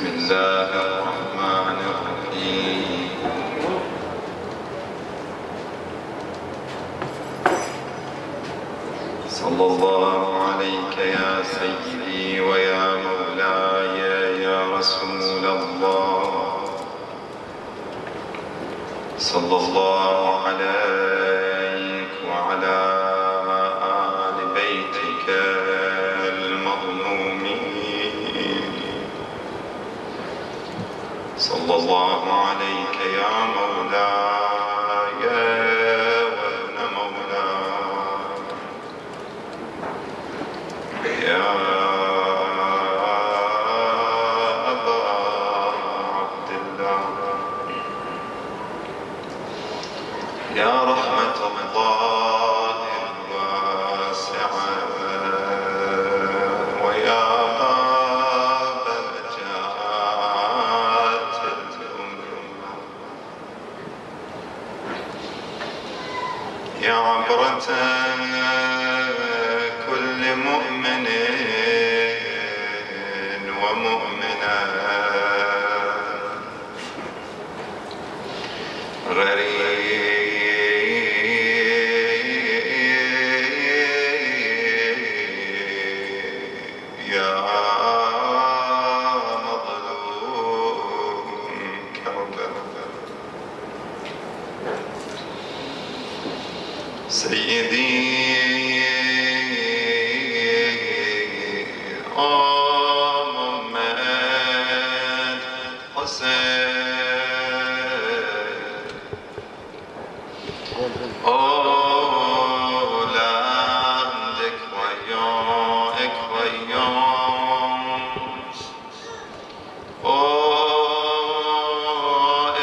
بسم الله الرحمن الرحيم. صلى الله عليك يا سيدي ويا مولاي يا رسول الله. صلى الله عليك وعلى آل بيتك المظلومين. صلى الله عليك يا مولاي وابن مولاي يا أبا عبد الله يا رحمة الله الواسعة ويا بهجات الأمة يا عبرة كل مؤمن ومؤمنة يا مظلوم كربلاء سيدي محمد حسين أولادك وياك وياك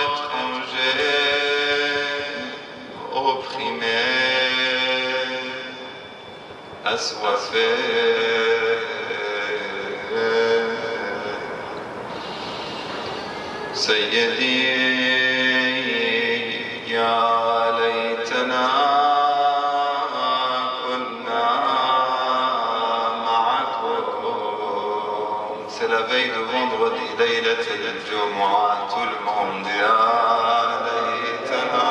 étrangers opprimés assoiffés سيدي يا ليتنا كنا معكم. C'est la veille de vendredi, ليلة الجمعة tout le monde يا ليتنا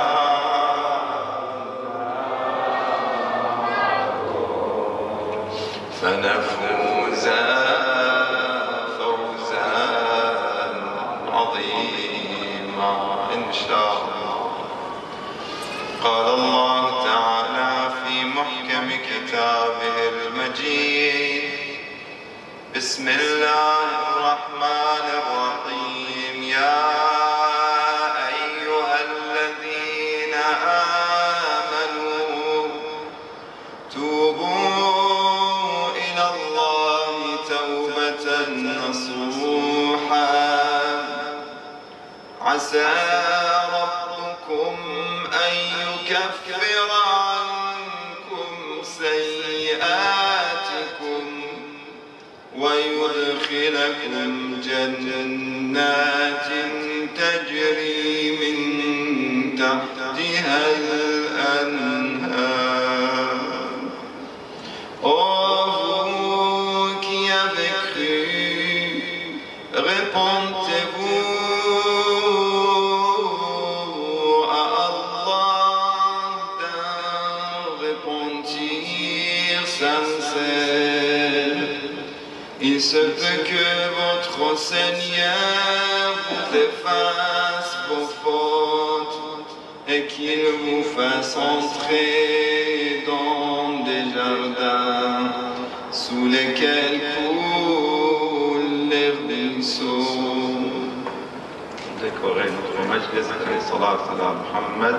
فنفوز فوزا عظيما إن شاء الله. قال الله تعالى في محكم كتابه المجيد بسم الله الرحمن الرحيم يا أيها الذين آمنوا توبوا إلى الله توبة نصوحا عسى ربكم أن يكفر عنكم سيئاتكم ويدخلكم جنات تجري من تحتها الأنهار. Oh vous qui avez cru, répondez-vous à Allah d'un repentir sincère. Il se peut que votre Seigneur vous efface vos fautes et qu'il vous fasse entrer dans des jardins sous lesquels coulent les ruisseaux. Décorer notre majlis avec salat ala Muhammad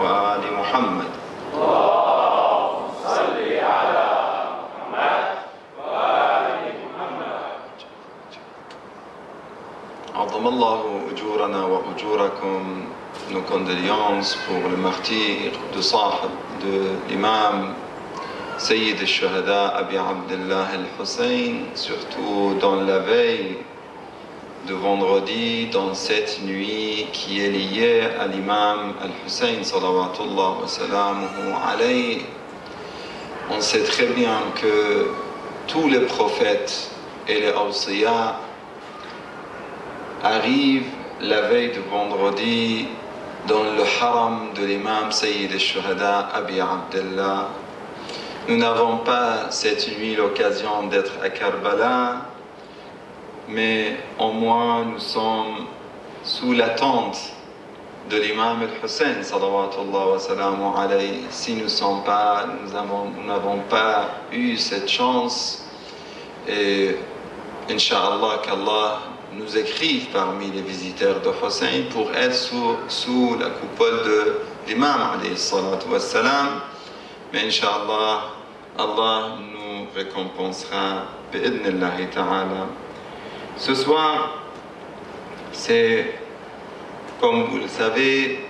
wa ali Muhammad. عظم الله أجورنا وأجوركم. Nos condoléances pour le martyr de l'imam Sayyid al-Shuhada Abi Abdullah al-Hussein, surtout dans la veille de vendredi, dans cette nuit qui est liée à l'imam al-Hussein salawatullah wa salamuhu alayhi. On sait très bien que tous les prophètes et les awsiya arrive la veille de vendredi dans le haram de l'imam Sayyid al-Shuhada Abi Abdallah. Nous n'avons pas cette nuit l'occasion d'être à Karbala, mais au moins nous sommes sous la tente de l'imam al-Hussein salawatullah wa salamu alayhi. Si nous n'avons pas eu cette chance, et Inch'Allah qu'Allah nous écrive parmi les visiteurs de Hussein pour être sous la coupole de l'imam alayhi salatu wa salam. Mais Inch'Allah, Allah nous récompensera bi'idnillahi ta'ala. Ce soir, c'est, comme vous le savez,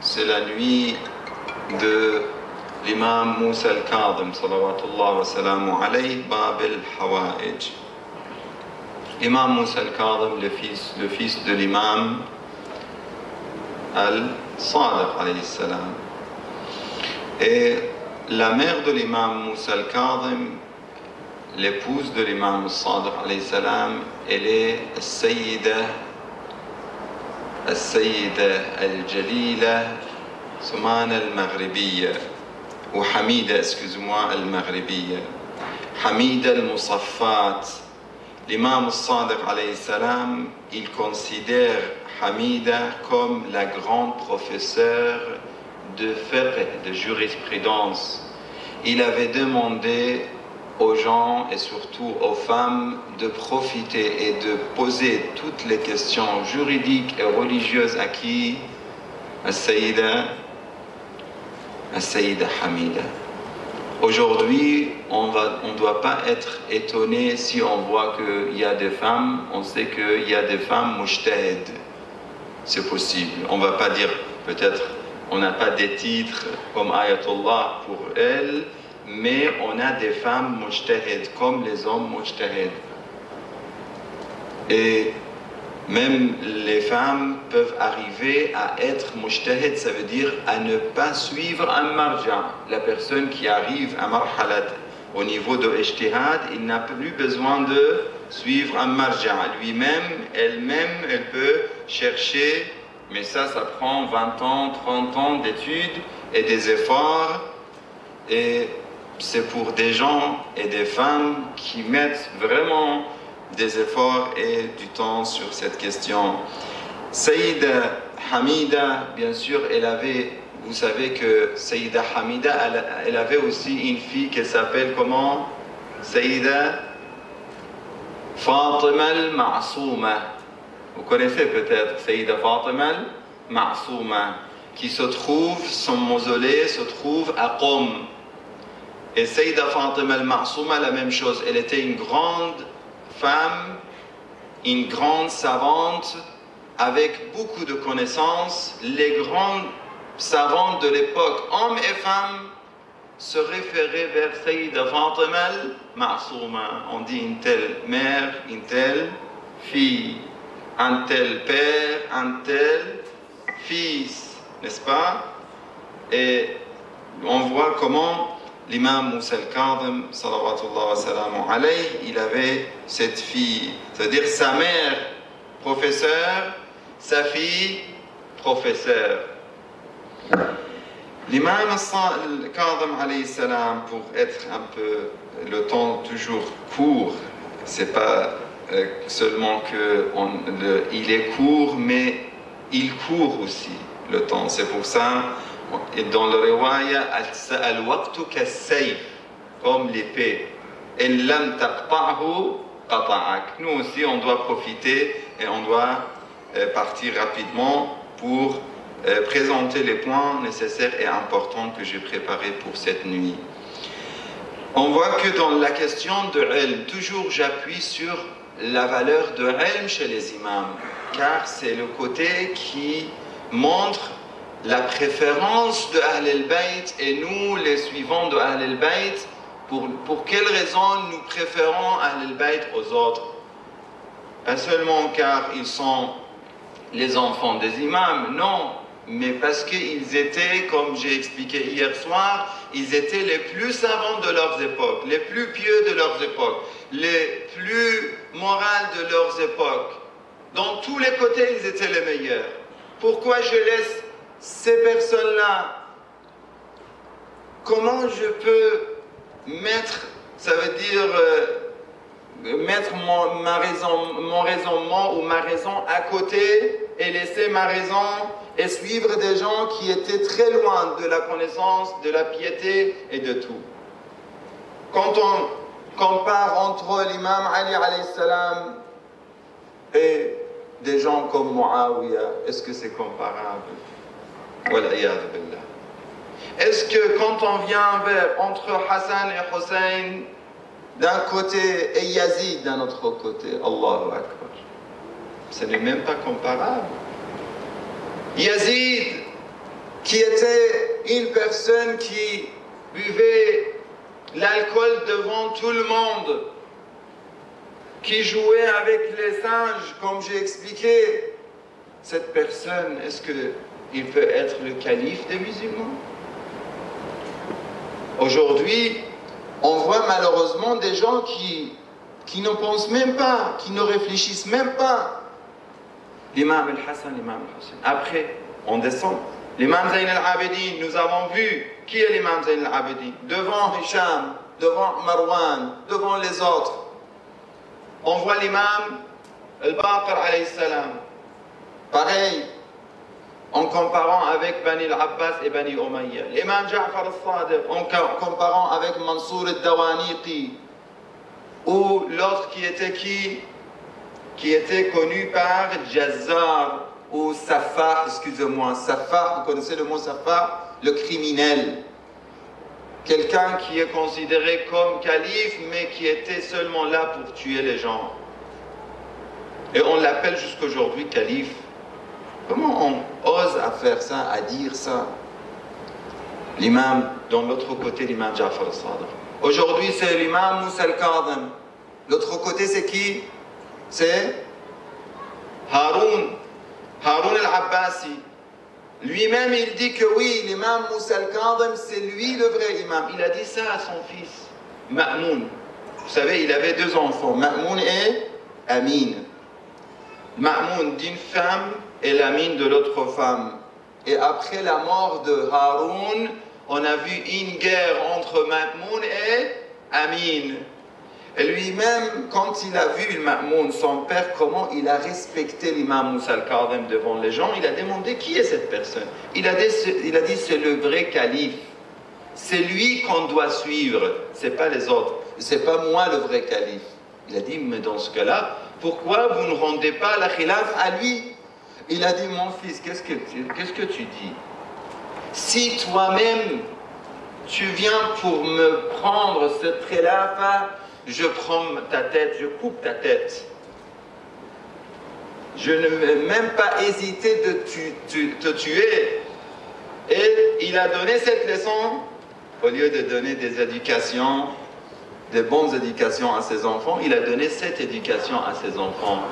c'est la nuit de l'imam Moussa al-Kadhim, salawatullah wa salamu alayhi, Bab al-Hawa'ij. Imam Moussa al-Kadhim, le fils de l'imam al-Sadiq alayhi salam. Et la mère de l'imam Moussa al-Kadhim, l'épouse de l'imam al-Sadiq alayhi salam, elle est Sayyida al-Jalila Soumana al-Maghribiya, ou Hamida, excusez-moi, al-Maghribiya, Hamida al-Musaffat. L'imam al-Sadiq alayhi salam, il considère Hamida comme la grande professeure de fiqh, de jurisprudence. Il avait demandé aux gens et surtout aux femmes de profiter et de poser toutes les questions juridiques et religieuses à qui? À Sayyida Hamida. Aujourd'hui, on ne doit pas être étonné si on voit qu'il y a des femmes, on sait qu'il y a des femmes mujtahid. C'est possible. On ne va pas dire, peut-être, on n'a pas des titres comme Ayatollah pour elles, mais on a des femmes mujtahid, comme les hommes mujtahid. Et même les femmes peuvent arriver à être mujtahid, ça veut dire à ne pas suivre un marja. La personne qui arrive à marhalat au niveau de ijtihad, il n'a plus besoin de suivre un marja. Lui-même, elle-même, elle peut chercher, mais ça prend 20 ans, 30 ans d'études et des efforts. Et c'est pour des gens et des femmes qui mettent vraiment des efforts et du temps sur cette question. Sayyida Hamida, bien sûr, vous savez que Sayyida Hamida, elle avait aussi une fille qui s'appelle comment? Sayyida Fatima al-Ma'souma. Vous connaissez peut-être Sayyida Fatima al-Ma'souma, qui se trouve, son mausolée se trouve à Qom. Et Sayyida Fatima al-Ma'souma, la même chose, elle était une grande femme, une grande savante, avec beaucoup de connaissances. Les grands savants de l'époque, hommes et femmes, se référaient vers Sayyida Fatima al-Ma'souma. On dit une telle mère, une telle fille, un tel père, un tel fils, n'est-ce pas? Et on voit comment l'imam Moussa al-Kadhim, salawatullah wa salamu alayhi, il avait cette fille, c'est-à-dire sa mère professeur, sa fille professeur. L'imam al-Kadhim alayhi salam, pour être un peu le temps toujours court, c'est pas seulement il est court, mais il court aussi le temps. C'est pour ça, et dans le riwaya, al-waqtu kas-sayf, comme l'épée. In lam taqta'hu qata'ak. Nous aussi, on doit profiter et on doit partir rapidement pour présenter les points nécessaires et importants que j'ai préparés pour cette nuit. On voit que dans la question de ilm, toujours j'appuie sur la valeur de ilm chez les imams, car c'est le côté qui montre la préférence de Ahl al-Bayt, et nous, les suivants de Ahl al-Bayt, pour quelles raisons nous préférons Ahl al-Bayt aux autres? Pas seulement car ils sont les enfants des imams, non, mais parce qu'ils étaient, comme j'ai expliqué hier soir, ils étaient les plus savants de leurs époques, les plus pieux de leurs époques, les plus morales de leurs époques. Dans tous les côtés, ils étaient les meilleurs. Pourquoi je laisse ces personnes-là? Comment je peux mettre, ça veut dire mettre mon raisonnement ou ma raison à côté et laisser ma raison et suivre des gens qui étaient très loin de la connaissance, de la piété et de tout. Quand on compare entre l'imam Ali alayhi salam et des gens comme Muawiyah, est-ce que c'est comparable? Wal'iyadhu billah. Est-ce que quand on vient entre Hassan et Hussein d'un côté et Yazid d'un autre côté, Allahu Akbar, ce n'est même pas comparable. Yazid, qui était une personne qui buvait l'alcool devant tout le monde, qui jouait avec les singes, comme j'ai expliqué, cette personne, est-ce qu'il peut être le calife des musulmans? Aujourd'hui, on voit malheureusement des gens qui ne pensent même pas, qui ne réfléchissent même pas. L'imam al-Hassan, l'imam al-Hussein. Après, on descend. L'imam Zayn al-Abidin, nous avons vu qui est l'imam Zayn al-Abidin. Devant Hisham, devant Marwan, devant les autres. On voit l'imam al-Baqir alayhi salam. Pareil, en comparant avec Bani al-Abbas et Bani Umayya. L'imam Ja'far al-Sadiq, en comparant avec Mansour al-Dawaniqi. Ou l'autre qui était qui? Qui était connu par Jazzar ou Safar, excusez-moi. Safar, vous connaissez le mot Safar? Le criminel. Quelqu'un qui est considéré comme calife, mais qui était seulement là pour tuer les gens. Et on l'appelle jusqu'aujourd'hui calife. Comment on ose à faire ça, à dire ça? L'imam, dans l'autre côté, l'imam Ja'far al-Sadiq. Aujourd'hui, c'est l'imam Moussa al-Kadhim. L'autre côté, c'est qui? C'est Haroun al-Abbasi. Lui-même, il dit que oui, l'imam Moussa al-Kadhim, c'est lui le vrai imam. Il a dit ça à son fils, Ma'moun. Vous savez, il avait deux enfants, Ma'moun et Amin. Ma'moun d'une femme et Lamin de l'autre femme. Et après la mort de Haroun, on a vu une guerre entre Ma'moun et Amin. Et lui-même, quand il a vu Ma'moun, son père, comment il a respecté l'imam Moussa al-Kadhim devant les gens, il a demandé qui est cette personne. Il a dit c'est le vrai calife. C'est lui qu'on doit suivre, c'est pas les autres. C'est pas moi le vrai calife. Il a dit, mais dans ce cas-là, pourquoi vous ne rendez pas la khilaf à lui? Il a dit, mon fils, qu'est-ce que tu dis? Si toi-même, tu viens pour me prendre cette khilafa, je prends ta tête, je coupe ta tête. Je ne vais même pas hésiter de te tuer. Et il a donné cette leçon, au lieu de donner des éducations, des bonnes éducations à ses enfants, il a donné cette éducation à ses enfants,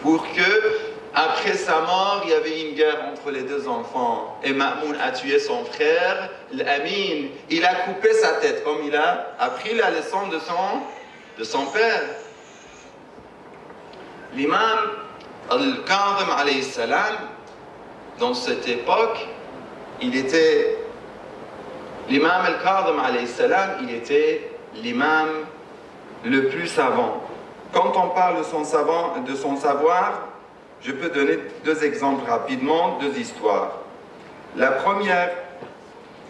pour que, après sa mort, il y avait une guerre entre les deux enfants, et Ma'moun a tué son frère, l'Amin, il a coupé sa tête, comme il a appris la leçon de son père. L'imam al-Kadhim alayhi salam, dans cette époque, l'imam al-Kadhim alayhi salam, il était l'imam le plus savant. Quand on parle de son savoir, je peux donner deux exemples rapidement, deux histoires. La première,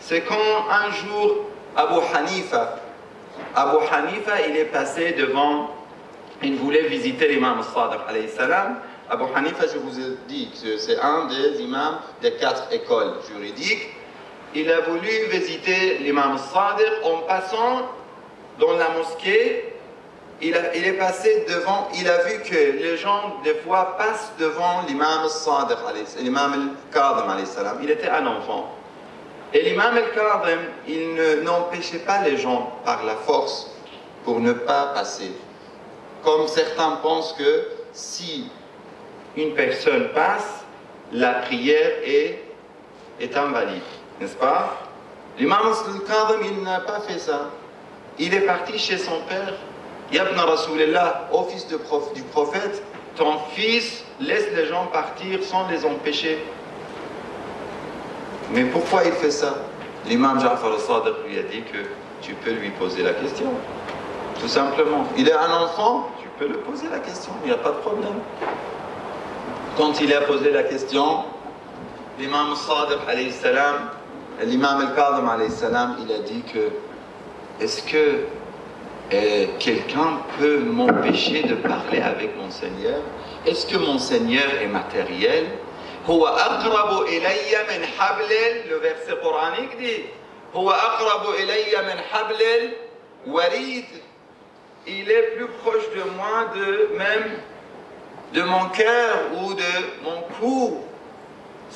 c'est quand un jour Abu Hanifa, il est passé devant, il voulait visiter l'imam al-Sadiq alayhi salam. Abu Hanifa, je vous ai dit que c'est un des imams des 4 écoles juridiques. Il a voulu visiter l'imam al-Sadiq en passant dans la mosquée. Il est passé devant, il a vu que les gens des fois passent devant l'imam al-Sadiq, l'imam al-Kadhim alayhi salam. Il était un enfant. Et l'imam al-Kadhim, il n'empêchait pas les gens par la force pour ne pas passer. Comme certains pensent que si une personne passe, la prière est invalide, n'est-ce pas? L'imam al-Kadhim, il n'a pas fait ça. Il est parti chez son père. Yabna Rasulullah, au fils du prophète, ton fils laisse les gens partir sans les empêcher. Mais pourquoi il fait ça? L'imam Ja'far al-Sadiq lui a dit que tu peux lui poser la question. Tout simplement. Il est un enfant, tu peux lui poser la question, il n'y a pas de problème. Quand il a posé la question, l'imam al-Sadiq alayhi salam, l'imam al-Kadhim alayhi salam, il a dit que est-ce que quelqu'un peut m'empêcher de parler avec mon Seigneur? Est-ce que mon Seigneur est matériel? Huwa aqrabu ilayya min hablil, le verset coranique dit, Huwa aqrabu ilayya min hablil warid. Il est plus proche de moi même de mon cœur ou de mon cou.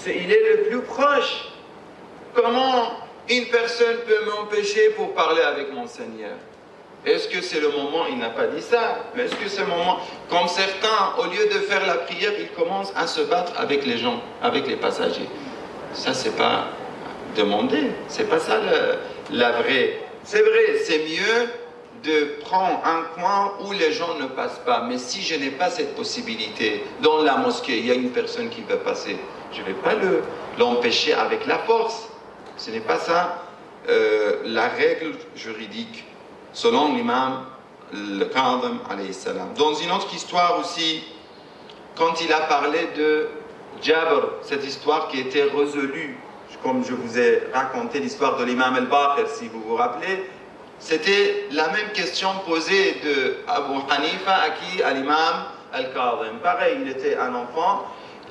Il est le plus proche. Comment une personne peut m'empêcher pour parler avec mon Seigneur? Est-ce que c'est le moment? Il n'a pas dit ça. Mais est-ce que c'est le moment? Comme certains, au lieu de faire la prière, ils commencent à se battre avec les gens, avec les passagers. Ça, c'est pas demandé. C'est pas ça la vraie. C'est vrai, c'est mieux de prendre un coin où les gens ne passent pas. Mais si je n'ai pas cette possibilité, dans la mosquée, il y a une personne qui va passer, je ne vais pas l'empêcher avec la force. Ce n'est pas ça la règle juridique, selon l'imam al-Kadhim alayhi salam. Dans une autre histoire aussi, quand il a parlé de Jabr, cette histoire qui était résolue, comme je vous ai raconté l'histoire de l'imam al-Baqir, si vous vous rappelez, c'était la même question posée de Abu Hanifa à l'imam al-Kadhim. Pareil, il était un enfant,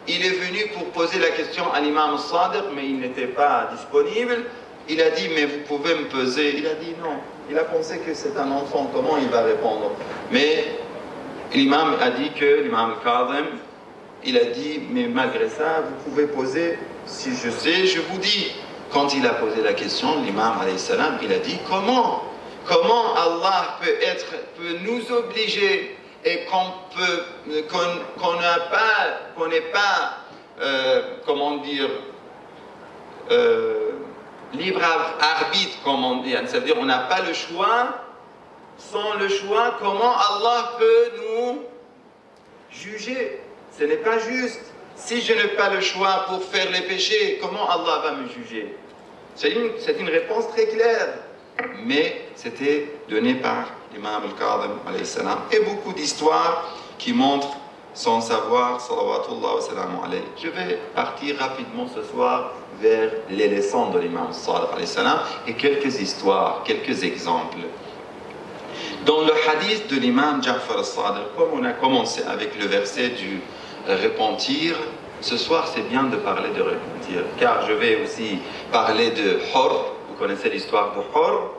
il est venu pour poser la question à l'imam al-Sadiq, mais il n'était pas disponible. Il a dit, mais vous pouvez me peser? Il a dit non. Il a pensé que c'est un enfant, comment il va répondre? Mais l'imam a dit que, l'imam al-Kadhim, il a dit, mais malgré ça, vous pouvez poser, si je sais, je vous dis. Quand il a posé la question, l'imam alayhi salam, il a dit, comment Allah peut nous obliger et qu'on n'est pas, comment dire, libre arbitre, comme on dit, c'est-à-dire on n'a pas le choix. Sans le choix, comment Allah peut nous juger? Ce n'est pas juste. Si je n'ai pas le choix pour faire les péchés, comment Allah va me juger? C'est une réponse très claire, mais c'était donné par l'imam al-Kadhim alayhi salam, et beaucoup d'histoires qui montrent son savoir, salawatullah wa salamu alayhi. Je vais partir rapidement ce soir vers les leçons de l'imam al-Sadiq alayhi salam et quelques histoires, quelques exemples. Dans le hadith de l'imam Ja'far al-Sadiq, comme on a commencé avec le verset du repentir, ce soir c'est bien de parler de repentir, car je vais aussi parler de Hur. Vous connaissez l'histoire de Hur,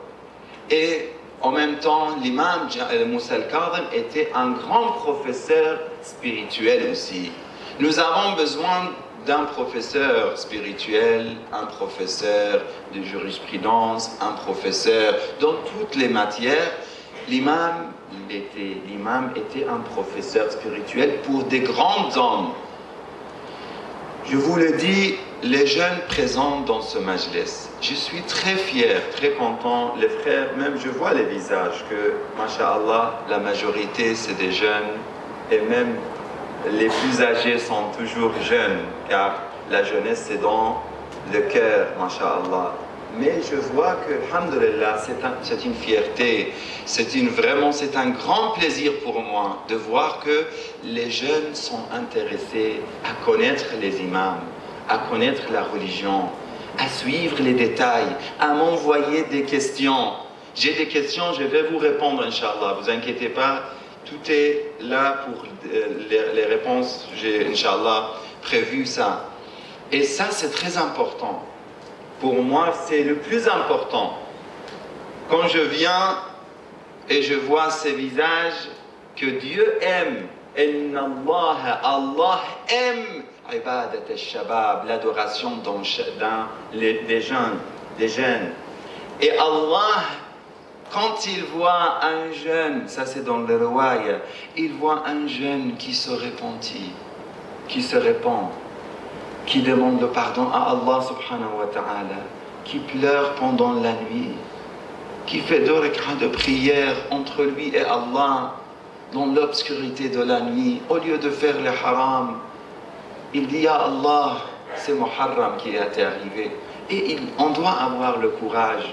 et en même temps l'imam Moussa al-Kadhim était un grand professeur spirituel aussi. Nous avons besoin d'un professeur spirituel, un professeur de jurisprudence, un professeur dans toutes les matières. L'imam était un professeur spirituel pour des grands hommes. Je vous le dis, les jeunes présents dans ce majlis, je suis très fier, très content. Les frères, même je vois les visages que, masha'Allah, la majorité c'est des jeunes, et même les plus âgés sont toujours jeunes, car la jeunesse c'est dans le cœur, masha'Allah. Mais je vois que, alhamdulillah, c'est une fierté, c'est un grand plaisir pour moi de voir que les jeunes sont intéressés à connaître les imams, à connaître la religion, à suivre les détails, à m'envoyer des questions. J'ai des questions, je vais vous répondre, Inch'Allah, vous inquiétez pas, tout est là pour les réponses, j'ai, Inch'Allah, prévu ça. Et ça, c'est très important. Pour moi, c'est le plus important. Quand je viens et je vois ces visages que Dieu aime, Allah aime ibadat al-shabab, l'adoration des jeunes. Et Allah, quand il voit un jeune, ça c'est dans le riwaya, il voit un jeune qui se repentit, qui se répand, qui demande le pardon à Allah subhanahu wa ta'ala, qui pleure pendant la nuit, qui fait 2 rak'ahs de prière entre lui et Allah, dans l'obscurité de la nuit, au lieu de faire le haram, il dit « Ya Allah, c'est Muharram qui est arrivé ». Et on doit avoir le courage.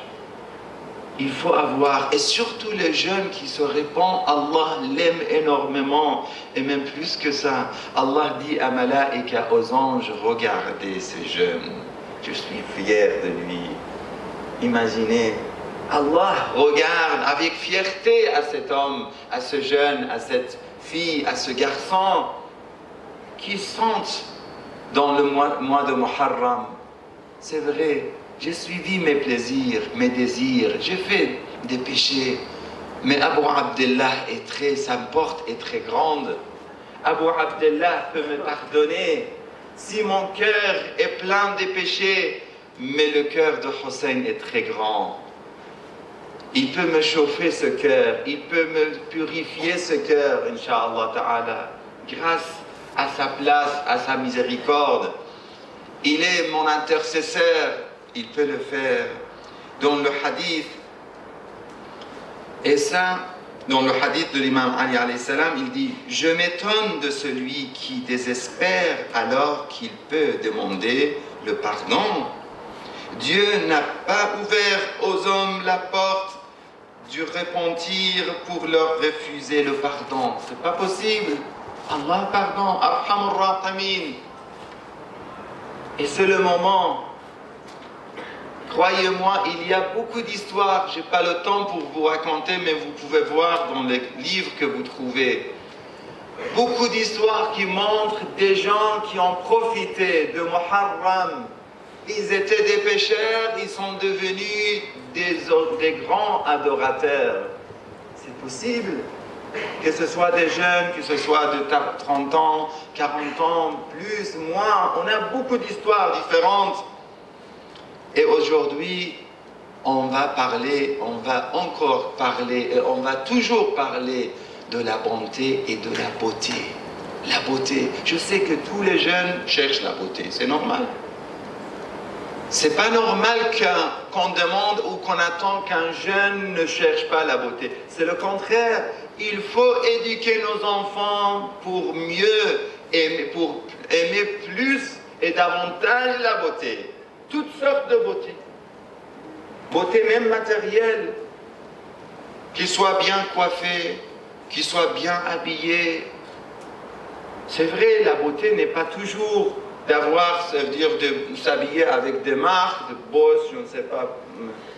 Il faut avoir, et surtout les jeunes qui se répandent, Allah l'aime énormément, et même plus que ça. Allah dit à Malaïka, aux anges, regardez ce jeune, je suis fier de lui. Imaginez, Allah regarde avec fierté à cet homme, à ce jeune, à cette fille, à ce garçon, qui sentent dans le mois de Muharram. C'est vrai, j'ai suivi mes plaisirs, mes désirs, j'ai fait des péchés, mais Abu Abdallah sa porte est très grande. Abu Abdallah peut me pardonner si mon cœur est plein de péchés, mais le cœur de Hussein est très grand. Il peut me chauffer ce cœur, il peut me purifier ce cœur, Inch'Allah Ta'ala, grâce à sa place, à sa miséricorde. Il est mon intercesseur, il peut le faire. Dans le hadith, et ça, dans le hadith de l'imam Ali alayhi salam, il dit « Je m'étonne de celui qui désespère alors qu'il peut demander le pardon. Dieu n'a pas ouvert aux hommes la porte du repentir pour leur refuser le pardon. C'est pas possible. Allah pardon, Arhamur Rahimin. Et c'est le moment. Croyez-moi, il y a beaucoup d'histoires. Je n'ai pas le temps pour vous raconter, mais vous pouvez voir dans les livres que vous trouvez. Beaucoup d'histoires qui montrent des gens qui ont profité de Muharram. Ils étaient des pécheurs, ils sont devenus des grands adorateurs. C'est possible. Que ce soit des jeunes, que ce soit de 30 ans, 40 ans, plus, moins. On a beaucoup d'histoires différentes. Et aujourd'hui, on va parler, on va encore parler, et on va toujours parler de la bonté et de la beauté. La beauté. Je sais que tous les jeunes cherchent la beauté, c'est normal. C'est pas normal qu'on demande ou qu'on attend qu'un jeune ne cherche pas la beauté. C'est le contraire. Il faut éduquer nos enfants pour mieux aimer, pour aimer plus et davantage la beauté. Toutes sortes de beauté. Beauté même matérielle. Qu'ils soient bien coiffés, qu'ils soient bien habillés. C'est vrai, la beauté n'est pas toujours d'avoir, ça veut dire de s'habiller avec des marques, de Boss, je ne sais pas,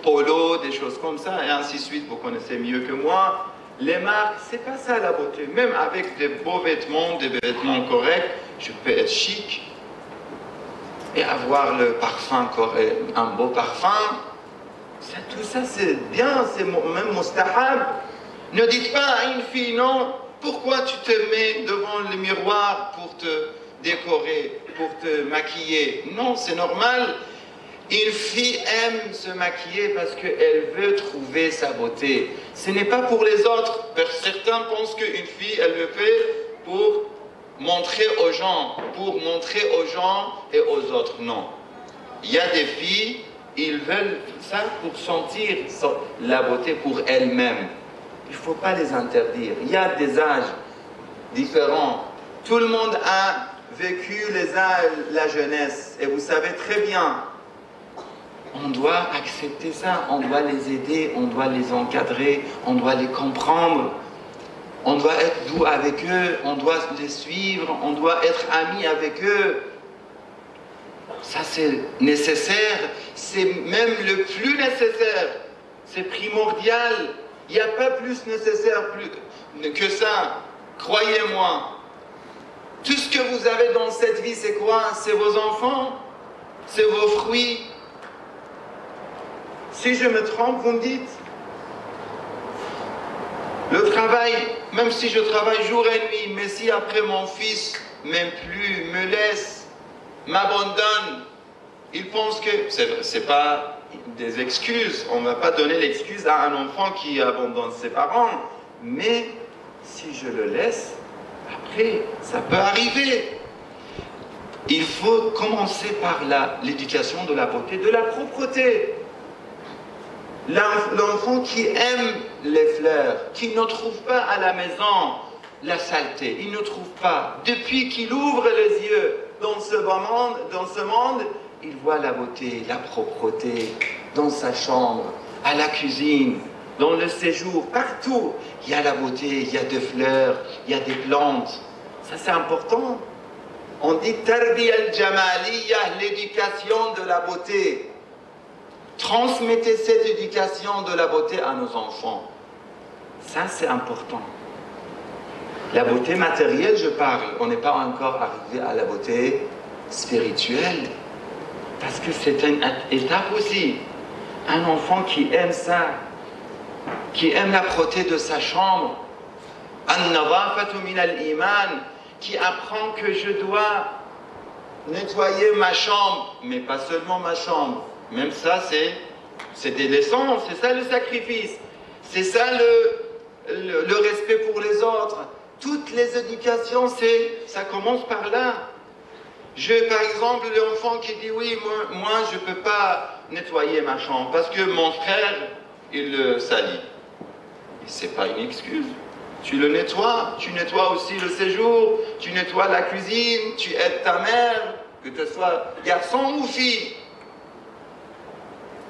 Polo, des choses comme ça, et ainsi de suite, vous connaissez mieux que moi. Les marques, c'est pas ça la beauté. Même avec des beaux vêtements, des vêtements corrects, je peux être chic et avoir le parfum correct, un beau parfum. Ça, tout ça, c'est bien, c'est même mustahab. Ne dites pas à une fille, non, pourquoi tu te mets devant le miroir pour te décorer, pour te maquiller? Non, c'est normal. Une fille aime se maquiller parce qu'elle veut trouver sa beauté. Ce n'est pas pour les autres. Certains pensent qu'une fille, elle le fait pour montrer aux gens et aux autres. Non. Il y a des filles, ils veulent ça pour sentir la beauté pour elles-mêmes. Il ne faut pas les interdire. Il y a des âges différents. Tout le monde a vécu les âges, la jeunesse. Et vous savez très bien, on doit accepter ça. On doit les aider, on doit les encadrer, on doit les comprendre. On doit être doux avec eux, on doit les suivre, on doit être amis avec eux. Ça c'est nécessaire, c'est même le plus nécessaire. C'est primordial. Il n'y a pas plus nécessaire que ça. Croyez-moi. Tout ce que vous avez dans cette vie, c'est quoi? C'est vos enfants, c'est vos fruits. Si je me trompe, vous me dites. Le travail, même si je travaille jour et nuit, mais si après mon fils m'aime plus, me laisse, m'abandonne, il pense que c'est pas des excuses. On ne va pas donner l'excuse à un enfant qui abandonne ses parents. Mais si je le laisse, après, ça peut arriver. Il faut commencer par l'éducation de la beauté, de la propreté. L'enfant qui aime les fleurs, qui ne trouve pas à la maison la saleté, il ne trouve pas. Depuis qu'il ouvre les yeux dans ce monde, il voit la beauté, la propreté dans sa chambre, à la cuisine, dans le séjour, partout. Il y a la beauté, il y a des fleurs, il y a des plantes. Ça, c'est important. On dit tarbiya al-jamaliyya, l'éducation de la beauté. Transmettez cette éducation de la beauté à nos enfants. Ça, c'est important. La beauté matérielle, je parle. On n'est pas encore arrivé à la beauté spirituelle. Parce que c'est une étape aussi. Un enfant qui aime ça, qui aime la propreté de sa chambre, an-nadafatu min al-iman, qui apprend que je dois nettoyer ma chambre, mais pas seulement ma chambre. Même ça, c'est des leçons, c'est ça le sacrifice, c'est ça le respect pour les autres. Toutes les éducations, ça commence par là. Par exemple, l'enfant qui dit oui, moi je ne peux pas nettoyer ma chambre parce que mon frère, il le salit. Ce n'est pas une excuse. Tu le nettoies, tu nettoies aussi le séjour, tu nettoies la cuisine, tu aides ta mère, que ce soit garçon ou fille.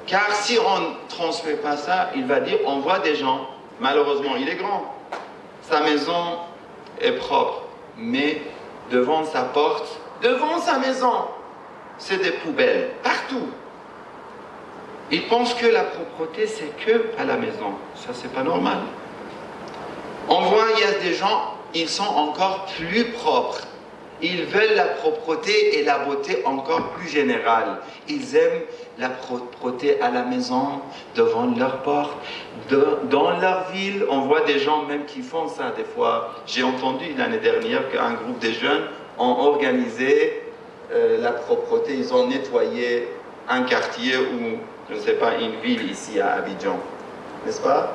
Car si on ne transmet pas ça, il va dire, on voit des gens, malheureusement il est grand, sa maison est propre, mais devant sa porte, devant sa maison, c'est des poubelles, partout. Il pense que la propreté, c'est que à la maison. Ça, c'est pas normal. On voit, il y a des gens, ils sont encore plus propres. Ils veulent la propreté et la beauté encore plus générale. Ils aiment la propreté à la maison, devant leur porte, dans leur ville. On voit des gens même qui font ça des fois. J'ai entendu l'année dernière qu'un groupe de jeunes ont organisé la propreté. Ils ont nettoyé un quartier ou, je ne sais pas, une ville ici à Abidjan. N'est-ce pas?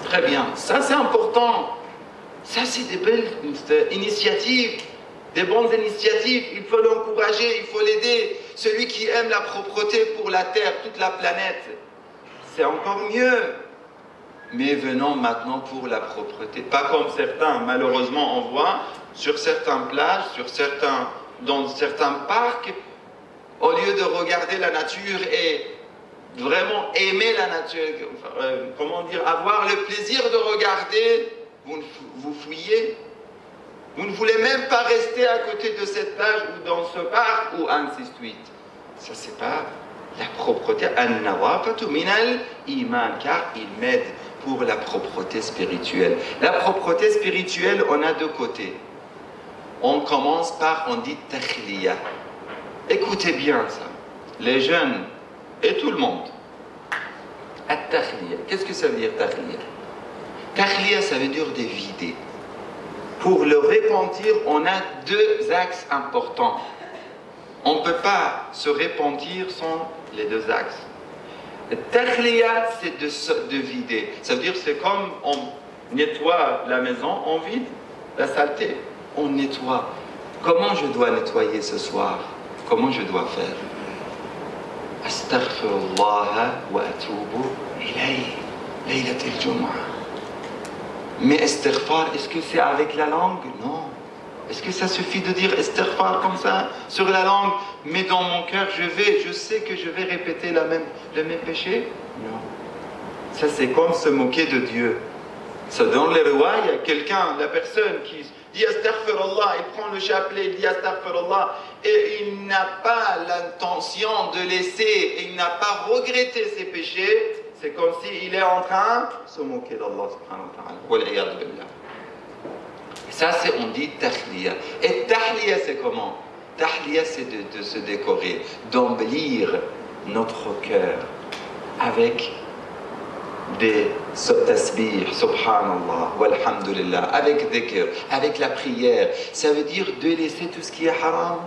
Très bien. Ça, c'est important. Ça, c'est des belles initiatives, des bonnes initiatives. Il faut l'encourager, il faut l'aider. Celui qui aime la propreté pour la Terre, toute la planète, c'est encore mieux. Mais venons maintenant pour la propreté. Pas comme certains, malheureusement, on voit sur certaines plages, dans certains parcs, au lieu de regarder la nature et vraiment aimer la nature, comment dire, avoir le plaisir de regarder, vous fouillez. Vous ne voulez même pas rester à côté de cette plage ou dans ce parc ou ainsi de suite. Ça, c'est pas la propreté. An-nadafatu min al-iman, car il m'aide pour la propreté spirituelle. La propreté spirituelle, on a deux côtés. On commence par, on dit takhliya. Écoutez bien ça, les jeunes et tout le monde. At-takhliya. Qu'est-ce que ça veut dire takhliya? Takhliya, ça veut dire de vider. Pour le repentir, on a deux axes importants. On ne peut pas se repentir sans les deux axes. Takhliya, c'est de vider. Ça veut dire c'est comme on nettoie la maison, on vide la saleté. On nettoie. Comment je dois nettoyer ce soir? Comment je dois faire? Astaghfirullah wa atubu ilayhi laylat al-jum'ah. Mais istighfar, est-ce que c'est avec la langue? Non. Est-ce que ça suffit de dire istighfar comme ça, sur la langue, mais dans mon cœur, je sais que je vais répéter le même péché? Non. Ça, c'est comme se moquer de Dieu. Ça, dans les rois, il y a quelqu'un, la personne qui dit astaghfirullah, il prend le chapelet, il dit astaghfirullah, et il n'a pas l'intention de laisser, et il n'a pas regretté ses péchés. C'est comme s'il est en train de se moquer d'Allah subhanahu wa ta'ala. Ça, on dit tahliya. Et tahliya, c'est comment? Tahliya, c'est de se décorer, d'embellir notre cœur avec des tasbih, subhanallah, walhamdulillah, avec des cœurs, avec la prière. Ça veut dire de laisser tout ce qui est haram,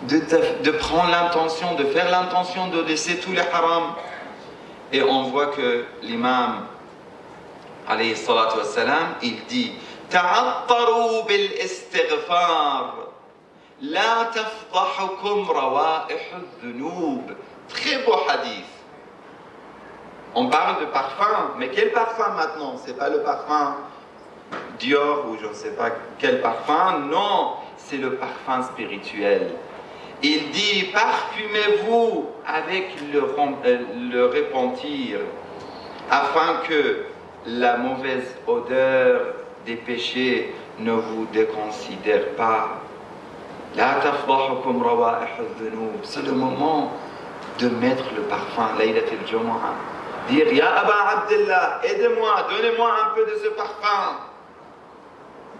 de prendre l'intention, de faire l'intention de laisser tous les haram. Et on voit que l'imam, alayhi salatu wassalam, il dit ta'attaru bil istighfar la tafdahukum rawaihu dhunub. Très beau hadith. On parle de parfum, mais quel parfum maintenant? C'est pas le parfum Dior ou je ne sais pas quel parfum. Non, c'est le parfum spirituel. Il dit, parfumez-vous avec le repentir, afin que la mauvaise odeur des péchés ne vous déconsidère pas. C'est le moment de mettre le parfum, Laylat al-Jumu'ah. Dire, Ya Aba Abdullah, aidez-moi, donnez-moi un peu de ce parfum.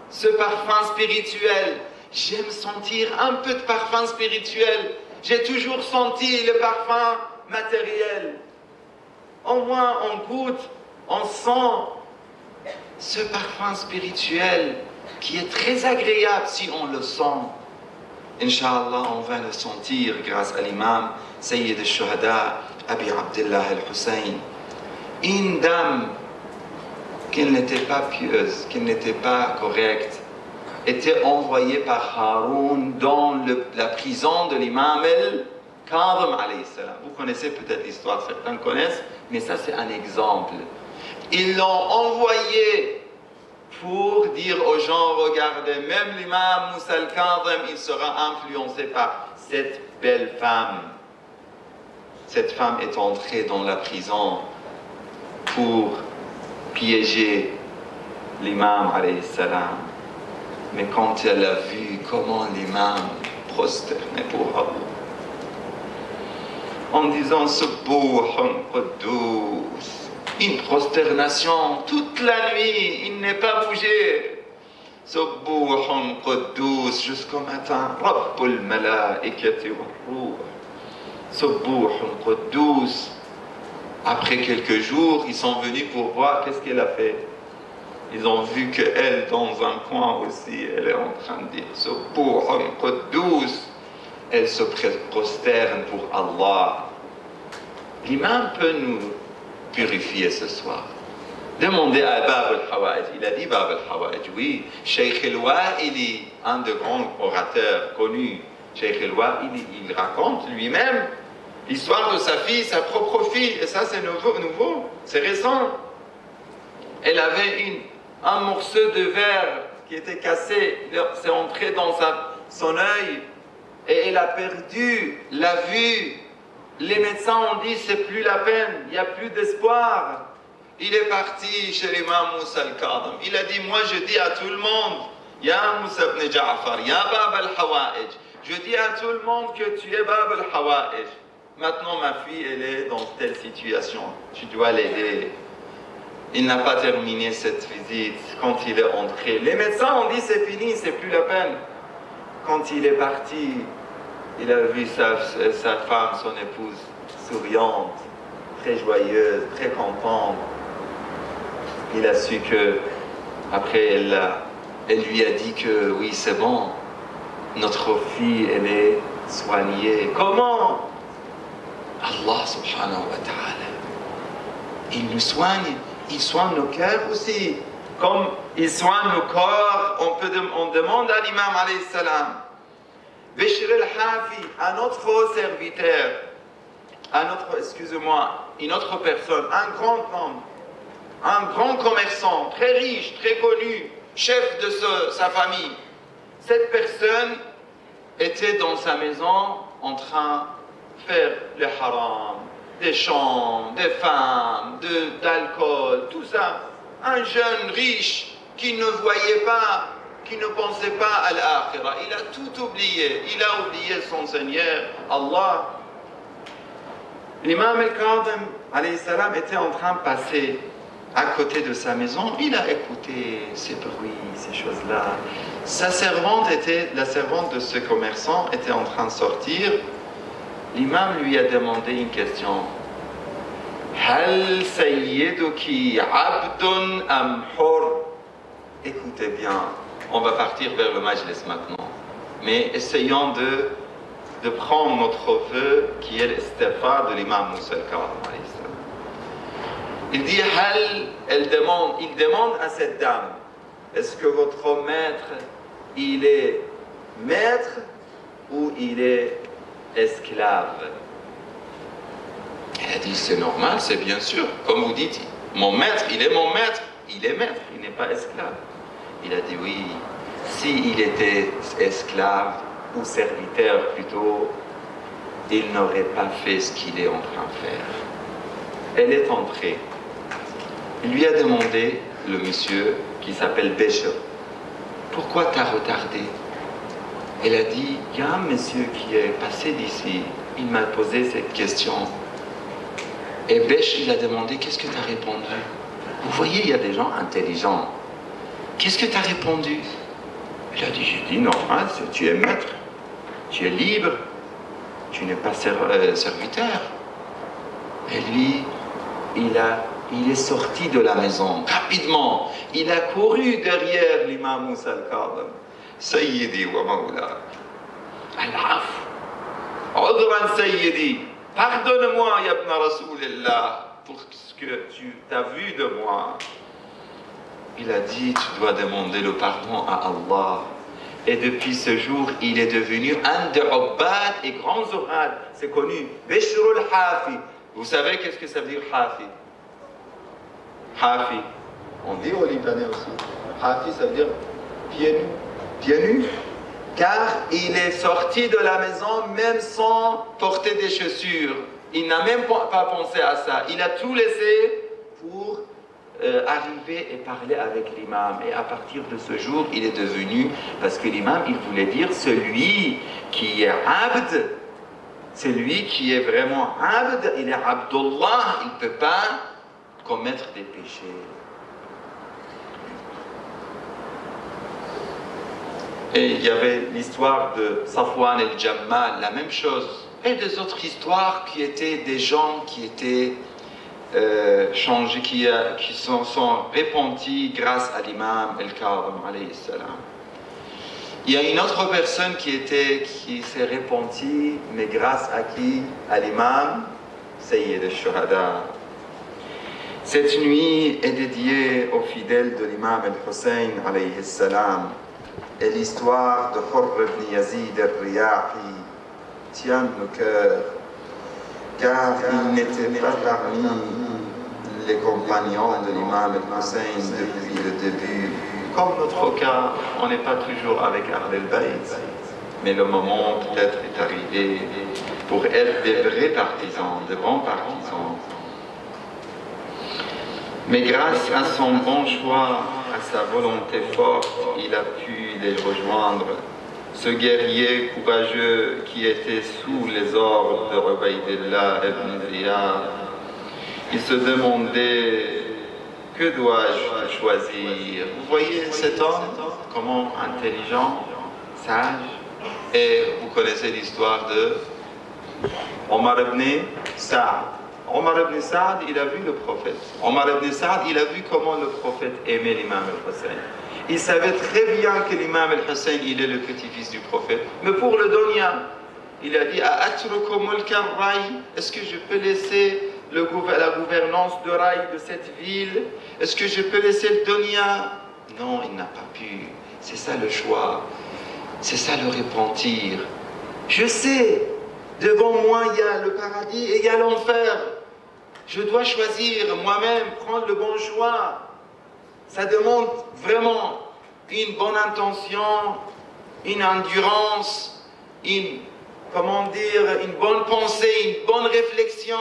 Ce parfum spirituel. J'aime sentir un peu de parfum spirituel. J'ai toujours senti le parfum matériel. Au moins, on goûte, on sent ce parfum spirituel qui est très agréable si on le sent. Inch'Allah, on va le sentir grâce à l'imam Sayyid al-Shuhada, Abi Abdullah al-Hussein. Une dame qui n'était pas pieuse, qui n'était pas correcte, était envoyée par Haroun dans la prison de l'imam al-Kadhim alayhi salam. Vous connaissez peut-être l'histoire, certains connaissent, mais ça c'est un exemple. Ils l'ont envoyé pour dire aux gens, regardez, même l'imam Moussa al-Kadhim, il sera influencé par cette belle femme. Cette femme est entrée dans la prison pour piéger l'imam alayhi salam. Mais quand elle a vu comment l'imam prosternait pour Allah, en disant Subbuhun Quddus, une prosternation toute la nuit, il n'est pas bougé. Subbuhun Quddus jusqu'au matin. Rabbul Malaikati wa Ruh. Subbuhun Quddus. Après quelques jours, ils sont venus pour voir qu'est-ce qu'elle a fait. Ils ont vu qu'elle, dans un coin aussi, elle est en train de dire Subbuhun Quddus. Elle se prosterne pour Allah. L'imam peut nous purifier ce soir. Demandez à Bab al-Hawa'ij. Il a dit Bab al-Hawa'ij, oui. Cheikh al-Wa'ili, un de grands orateurs connus, Cheikh al-Wa'ili, il raconte lui-même l'histoire de sa fille, sa propre fille. Et ça, c'est nouveau, c'est récent. Elle avait un morceau de verre qui était cassé. C'est entré dans son œil. Et elle a perdu la vue. Les médecins ont dit c'est plus la peine, il n'y a plus d'espoir. Il est parti chez l'imam Moussa al-Kadhim. Il a dit, moi je dis à tout le monde, Ya Moussa ibn Ja'far, Ya Bab al-Hawa'ij, je dis à tout le monde que tu es Bab al-Hawa'ij. Maintenant ma fille elle est dans telle situation, tu dois l'aider. Il n'a pas terminé cette visite. Quand il est entré, les médecins ont dit c'est fini, c'est plus la peine. Quand il est parti, il a vu sa femme, son épouse, souriante, très joyeuse, très contente. Il a su que, après, elle lui a dit que oui, c'est bon, notre fille, elle est soignée. Comment? Allah subhanahu wa ta'ala, il nous soigne, il soigne nos cœurs aussi. Comme il soigne nos corps, on demande à l'imam alayhi salam. Bishr al-Hafi, un autre serviteur, une autre personne, un grand homme, un grand commerçant, très riche, très connu, chef de sa famille. Cette personne était dans sa maison en train de faire le haram, des chants, des femmes, d'alcool, tout ça. Un jeune riche qui ne voyait pas, qui ne pensait pas à l'akhira. Il a tout oublié. Il a oublié son Seigneur, Allah. L'imam al-Kadhim, alayhi salam, était en train de passer à côté de sa maison. Il a écouté ces bruits, ces choses-là. La servante de ce commerçant était en train de sortir. L'imam lui a demandé une question. Hal sayyiduki abdun am hur? Écoutez bien. On va partir vers le majlis maintenant. Mais essayons de prendre notre vœu qui est l'istighfar de l'imam Moussa al-Kadhim. Il dit, il demande à cette dame, est-ce que votre maître, il est maître ou il est esclave? Elle a dit, c'est normal, c'est bien sûr. Comme vous dites, mon maître, il est mon maître, il est maître, il n'est pas esclave. Il a dit oui. S'il était esclave ou serviteur plutôt, il n'aurait pas fait ce qu'il est en train de faire. Elle est entrée. Il lui a demandé, le monsieur qui s'appelle Bécher, pourquoi t'as retardé? Elle a dit, il y a un monsieur qui est passé d'ici, il m'a posé cette question. Et Bécher, il a demandé, qu'est-ce que tu as répondu? Vous voyez, il y a des gens intelligents. Qu'est-ce que tu as répondu? Il a dit, j'ai dit, normal, tu es maître, tu es libre, tu n'es pas serviteur. Et lui, il est sorti de la maison rapidement. Il a couru derrière l'imam Moussa al-Kadhim. Sayyidi wa Mawla. Al-Af. Udran Sayyidi. Pardonne-moi, ya ibn Rasulillah, pour ce que tu as vu de moi. Il a dit, tu dois demander le pardon à Allah. Et depuis ce jour, il est devenu un des Ubbad et grands Zuhad. C'est connu. Bishrul Hafi. Vous savez qu'est-ce que ça veut dire Hafi? Hafi. On dit au Libanais aussi. Hafi, ça veut dire pieds nus. Pieds nus. Car il est sorti de la maison même sans porter des chaussures. Il n'a même pas pensé à ça. Il a tout laissé pour arriver et parler avec l'imam. Et à partir de ce jour, il est devenu, parce que l'imam, il voulait dire celui qui est abd, celui qui est vraiment abd, il est Abdullah, il ne peut pas commettre des péchés. Et il y avait l'histoire de Safwan el-Jammal, la même chose. Et des autres histoires qui étaient des gens qui étaient changés, qui sont repentis grâce à l'imam el-Kadhim alayhi salam. Il y a une autre personne qui s'est repentie, mais grâce à qui? À l'imam Sayyid al-Shuhada. Cette nuit est dédiée aux fidèles de l'imam al-Hussein alayhi salam. Et l'histoire de Hurr ibn Yazid al-Riyahi tient nos cœurs, car il n'était pas parmi les compagnons de l'imam al-Hussein depuis le début. Comme notre cas, on n'est pas toujours avec Ahl al-Bayt, mais le moment peut-être est arrivé pour être des vrais partisans, de bons partisans. Mais grâce à son bon choix, à sa volonté forte, il a pu les rejoindre. Ce guerrier courageux qui était sous les ordres de Ubaydillah ibn Ziyad, il se demandait, que dois-je choisir? Vous voyez cet homme, comment intelligent, sage, et vous connaissez l'histoire de Omar ibn Saad. Omar ibn Saad, il a vu le prophète. Omar ibn Saad, il a vu comment le prophète aimait l'imam al-Hussein. Il savait très bien que l'imam al-Hussein, il est le petit-fils du prophète. Mais pour le dunya, il a dit, est-ce que je peux laisser la gouvernance de Rai de cette ville? Est-ce que je peux laisser le dunya? Non, il n'a pas pu. C'est ça le choix. C'est ça le repentir. Je sais, devant moi, il y a le paradis et il y a l'enfer. Je dois choisir moi-même, prendre le bon choix. Ça demande vraiment une bonne intention, une endurance, une bonne pensée, une bonne réflexion.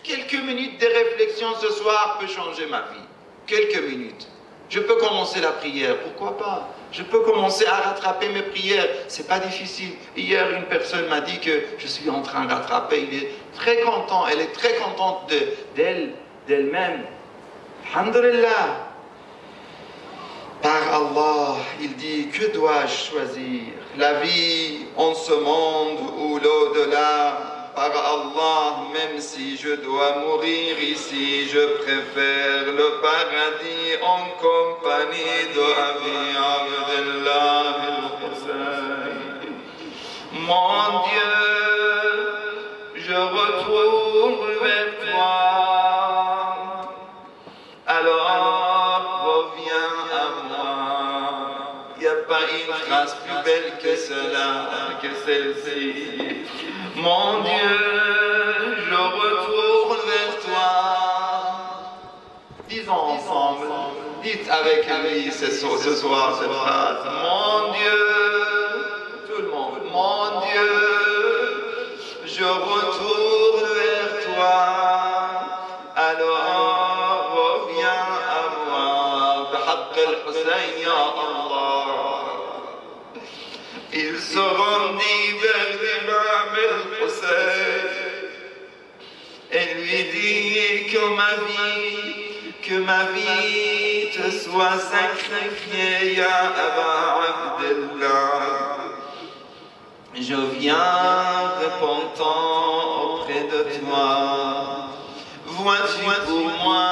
Quelques minutes de réflexion ce soir peut changer ma vie. Quelques minutes. Je peux commencer la prière, pourquoi pas? Je peux commencer à rattraper mes prières, c'est pas difficile. Hier, une personne m'a dit que je suis en train de rattraper, il est très content, elle est très contente d'elle-même. Alhamdulillah. Par Allah, il dit, que dois-je choisir? La vie en ce monde ou l'au-delà? Par Allah, même si je dois mourir ici, je préfère le paradis en compagnie de Abi Abdullah al-Hussein. Mon Dieu, je retourne vers toi. Alors, reviens à moi. Il n'y a pas une phrase plus belle que cela, que celle-ci. Mon Dieu, je retourne vers toi. Disons Dites avec lui ce soir cette phrase. Mon Dieu, tout le monde, mon Dieu, je retourne vers toi. Alors reviens à moi. Bihaqq al-Hussein, ya Allah. Il se rendit vers l'imam al-Hussein et lui dit que ma vie te soit sacrifiée, ya Aba Abdallah. Je viens repentant auprès de toi. Vois-tu pour moi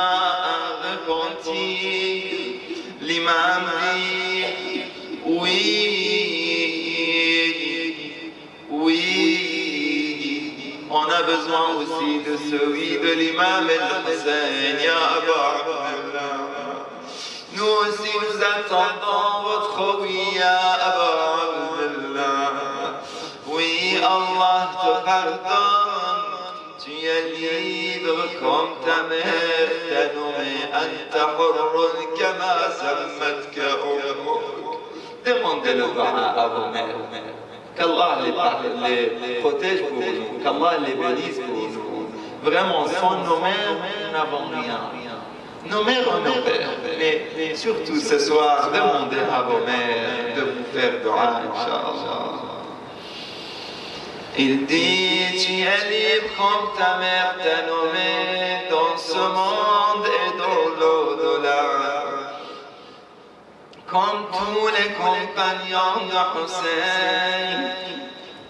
un repenti? L'imam dit oui. On a besoin aussi de celui de l'imam al-Hussein, ya Aba Abdallah. Nous aussi nous attendons votre oui, ya Aba Abdallah. Oui, Allah te pardonne. Tu es libre comme ta mère t'a nommé. Anta hurrun kama sammatka ummuk. Demandez le dua à vos mères. Qu'Allah les protège pour nous, qu'Allah les bénisse pour nous. Vraiment, sans nos mères, nous n'avons rien. Nos mères ont nos pères, mais surtout ce soir, demandez à vos mères de vous faire dua, Inch'Allah. Il dit, tu es libre comme ta mère t'a nommé dans ce monde et dans l'au-delà. Comme tous les compagnons de Hussein,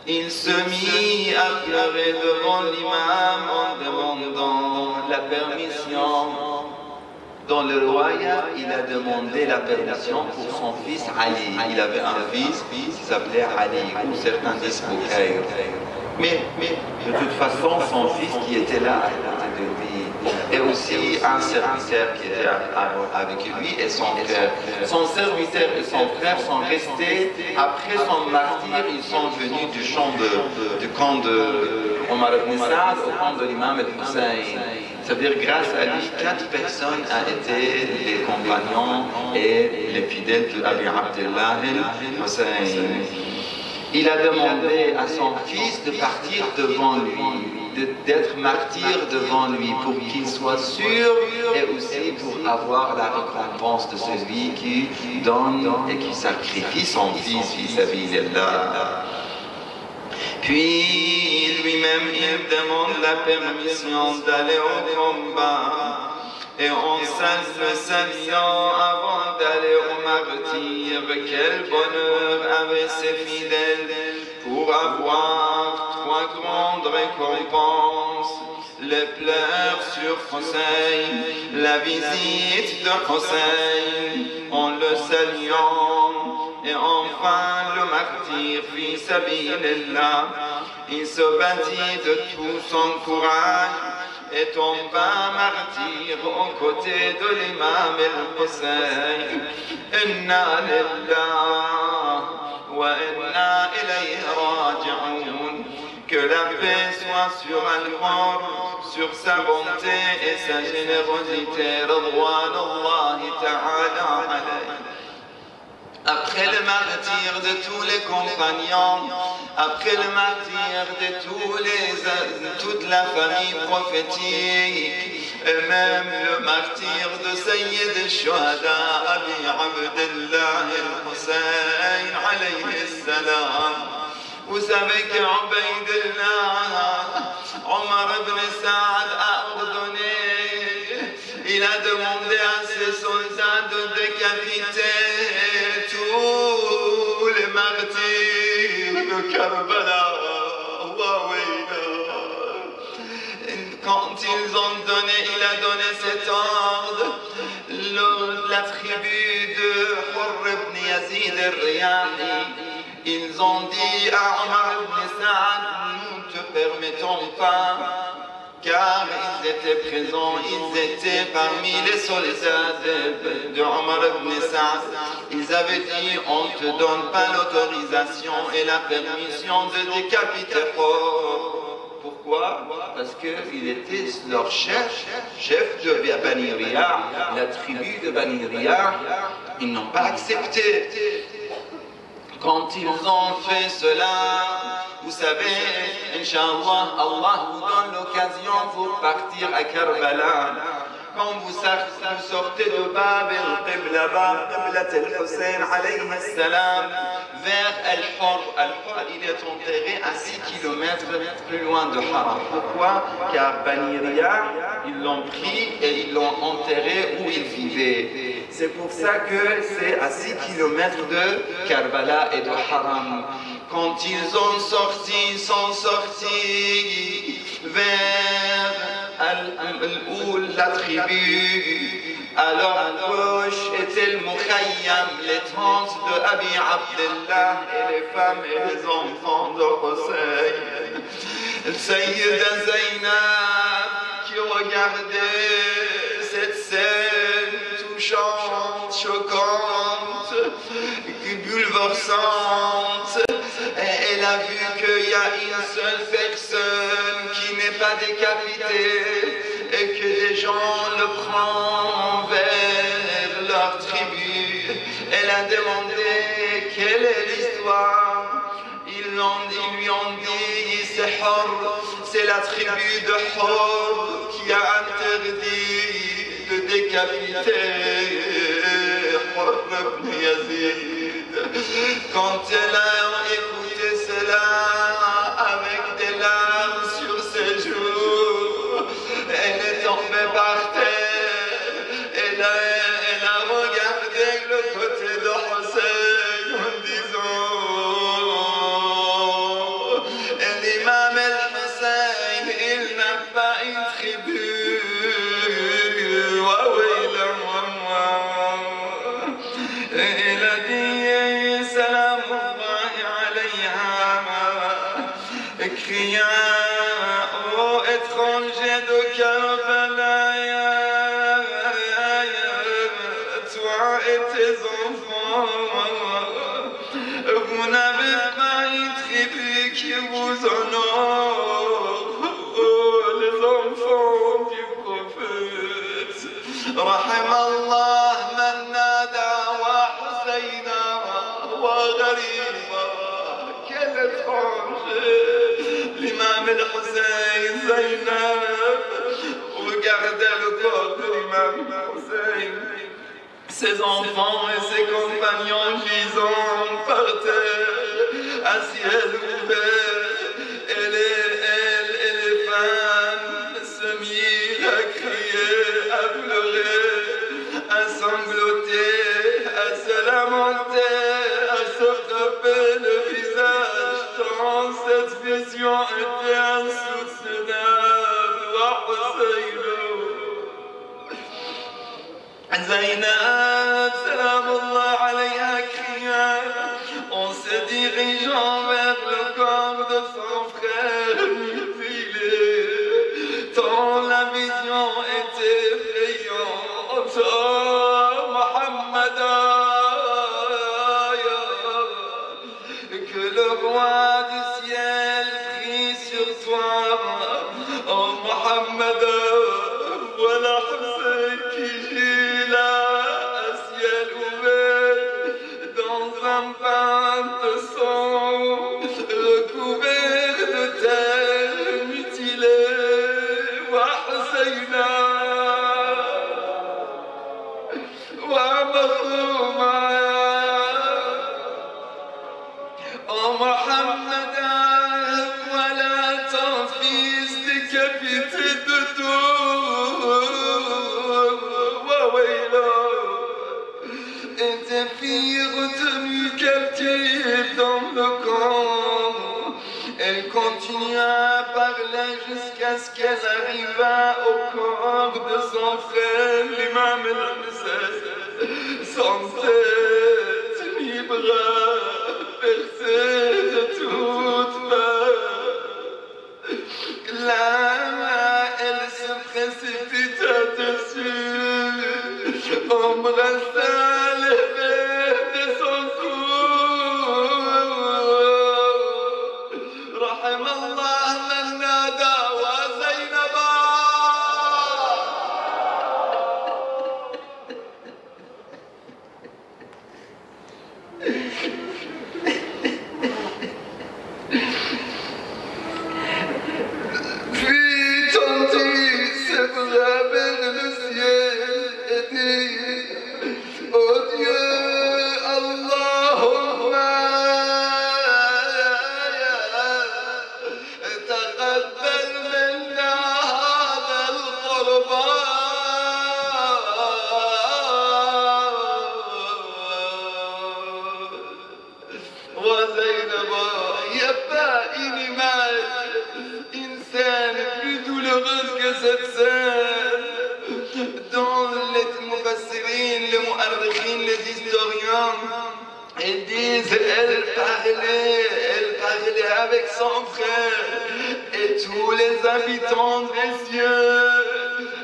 il se mit à pleurer devant l'imam en demandant la permission. Dans le royaume, il a demandé la permission pour son fils Ali. Il avait un fils qui s'appelait Ali, ou certains disent Boukaïr. Mais de toute façon, son fils qui était là à côté de lui, et aussi un serviteur qui était avec lui et son frère. Son serviteur et son frère sont restés, après son martyr, ils sont venus du camp de Omar ibn Saad au camp de l'imam al-Hussein. C'est-à-dire, grâce à lui, 4 personnes ont été les compagnons et les fidèles de Abi Abdallah al-Hussein. Il a demandé à son fils de partir devant lui, d'être martyr devant lui, pour qu'il soit sûr et aussi pour avoir la récompense de celui qui donne et qui sacrifie son fils vis-à-vis d'Allah. Puis lui-même il demande la permission d'aller au combat. Et en se saluant avant d'aller au martyr, quel bonheur avaient ses fidèles pour avoir 3 grandes récompenses. Les pleurs sur Hussein, la visite de Hussein en le saluant, et enfin le martyr fi sabilillah. Il se battit de tout son courage et tomba martyr aux côtés de l'imam al-Hussein. Inna lillah wa inna ilayhi raji'un. Que la paix soit sur Al-Khor, sur sa bonté et sa générosité. Radwanullahi ta'ala alayhi. Après le martyr de tous les compagnons, après le martyr de toute la famille prophétique, et même le martyr de Sayyid al-Shuhada, Abi Abdallah al-Hussein, alayhi salam. Vous savez que Omar ibn Saad a ordonné, il a demandé à ses soldats de décapiter tous les martyrs de Karbala. Quand il a donné cet ordre, la tribu de Hurr ibn Yazid al-Riyahi, ils ont dit à Omar ibn Saad, nous ne te permettons pas, car ils étaient présents, ils étaient parmi les soldats de Omar ibn Saad. Ils avaient dit, on ne te donne pas l'autorisation et la permission de décapiter. Pourquoi? Pourquoi? Parce qu'il était leur chef de Bani Riyah, la tribu de Bani Riyah. Ils n'ont pas accepté. Quand ils ont fait cela, vous savez, Inch'Allah, Allah vous donne l'occasion pour partir à Karbala. Quand vous sortez de Bab al-Qibla, Qiblat al-Hussein alayhi salam, vers Al-Hur. Al-Hur, il est enterré à 6 km plus loin de Haram. Pourquoi? Car Bani Riyah, ils l'ont pris et ils l'ont enterré où il vivait. C'est pour ça que c'est à 6 km de Karbala et de Haram. Quand ils sont sortis vers la tribu, à leur gauche était le Mukhayyam, les tentes de Abi Abdullah et les femmes et les enfants de Hussein. Le Sayyida Zainab qui regardait cette scène touchante, choquante, bouleversante. Elle a vu qu'il y a une seule personne qui n'est pas décapitée et que les gens le prennent vers leur tribu. Elle a demandé quelle est l'histoire. Ils lui ont dit c'est la tribu de Hur qui a interdit de décapiter Ibn Yazid. Quand elle a écouté cela avec des larmes sur ses joues, elle est tombée par terre. Elle a regardé le côté de Hussein en disant l'imam al-Hussein, il n'a pas une tribu. Elle a dit salam alayha, criant ô étranger de Karbala, toi et tes enfants, vous n'avez pas une tribu qui vous honore, les enfants du prophète. رحم الله من نادى وحسينا وغريبا. Quel étranger! L'imam al-Hussein, Zainab, regardait le corps de l'imam al-Hussein, ses enfants et ses compagnons gisant par terre, à ciel ouvert, et les femmes se mirent à crier, à pleurer, à sangloter, à se lamenter, à se frapper le visage, tant cette vision était insoutenable. Zainab, salamullah alayha, cria en se dirigeant vers le corps de son frère mutilé, tant la vision était effrayante. Oh Muhammad, que le roi du ciel prie sur toi. Oh Muhammad, voilà Hussein qui gît là, à ciel ouvert, dans un bain de sang, recouvert de terre mutilée. Wa Husseina, wa Mahrouma. Oh Muhammad, voilà ton fils décapité de dos. Et tes filles retenues captives dans le camp. Elle continua à parler jusqu'à ce qu'elle arriva au corps de son frère, l'imam al-Hussein, sans tête ni bras, percé de toutes parts. Là, elle se précipita dessus, embrassa les veines de son cou. Rahim Allah man nada Il n'y a pas une image, une scène plus douloureuse que cette scène. Dans les mufassirines, les mu'arrikhines, les historiens, ils disent elle parlait avec son frère et tous les habitants des cieux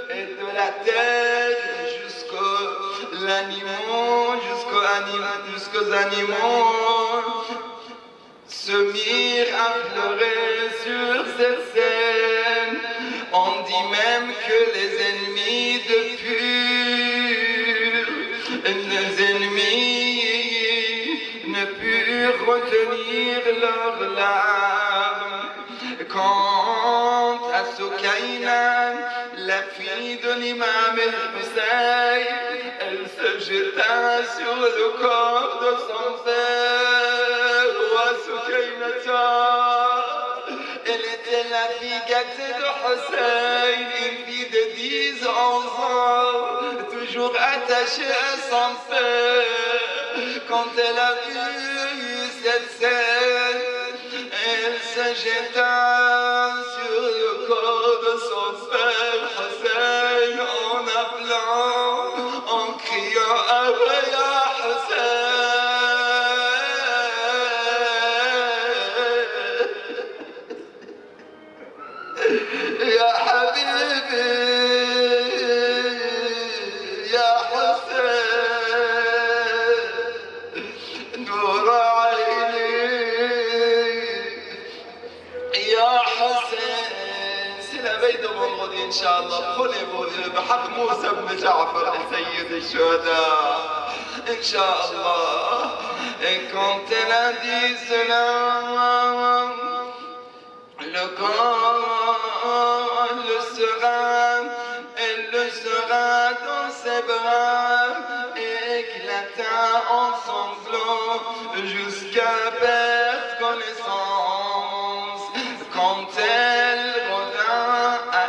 et de la terre jusqu'aux animaux se mirent à pleurer sur cette scène. On dit même que les ennemis ne purent retenir leurs larmes. Quant à Soukaina, la fille de l'imam el-Hussein, elle se jeta sur le corps de son frère. Wa Soukainata, elle était la fille gâtée de Hussein, une fille de 10-11 ans, toujours attachée à son père. Quand elle a vu cette scène, elle se jeta sur le corps de son père Hussein en appelant, en criant Abaya Hussein, Ya Habibi, Ya Hussein, Nour Aini, Ya Hussein. C'est la veille de vendredi, Inch'Allah. Prenez-vous le Bahaq Moussa ibn Ja'far, Sayyid al-Shuhada, Inch'Allah. Et quand elle a dit cela, le corps elle le sera dans ses bras, éclata en sanglots jusqu'à perdre connaissance. Quand elle revint à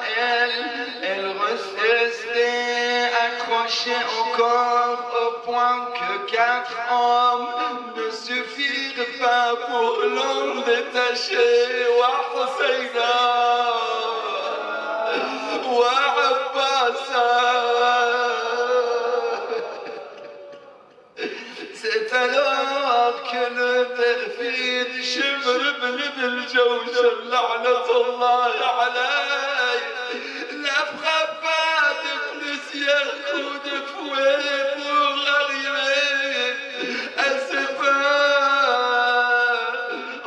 elle restait accrochée au corps au point que 4 hommes ne suffirent pas pour l'en détacher. Wa Husseina, wa Abbasa. C'est alors que le perfide Shimr ibn al-Jawshar, la'natullah alayh, la frappa de plusieurs coups de fouet pour arriver à ses peurs.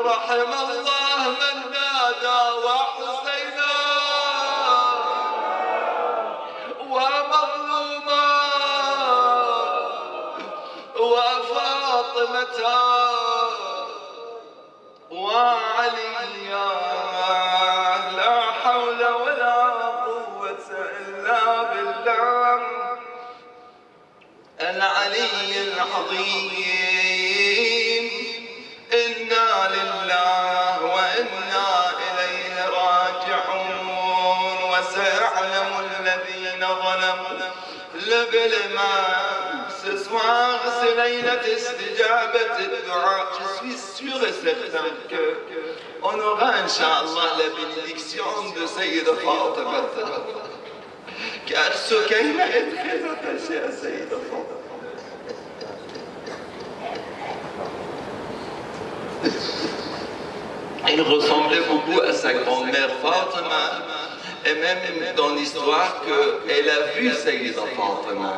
Rahim Allah man nada wa Husseina wa mazluma wa Fatimata wa Aliya. La hawla wa la quwwata illa billah al-Ali al-azim. Inna lillahi wa inna ilayhi raji'un. Wa saya'lamu alladhina zalamu. Levez les mains. Ce soir, c'est Laylat Istijabat ad-Du'a. Je suis sûr et certain qu'on aura, Inch'Allah, la bénédiction de Sayyida Fatima. Car Soukaina est très attachée à Sayyida Fatima. Il ressemblait beaucoup à sa grand-mère Fatima, et même dans l'histoire qu'elle a vu Sayyida Fatima.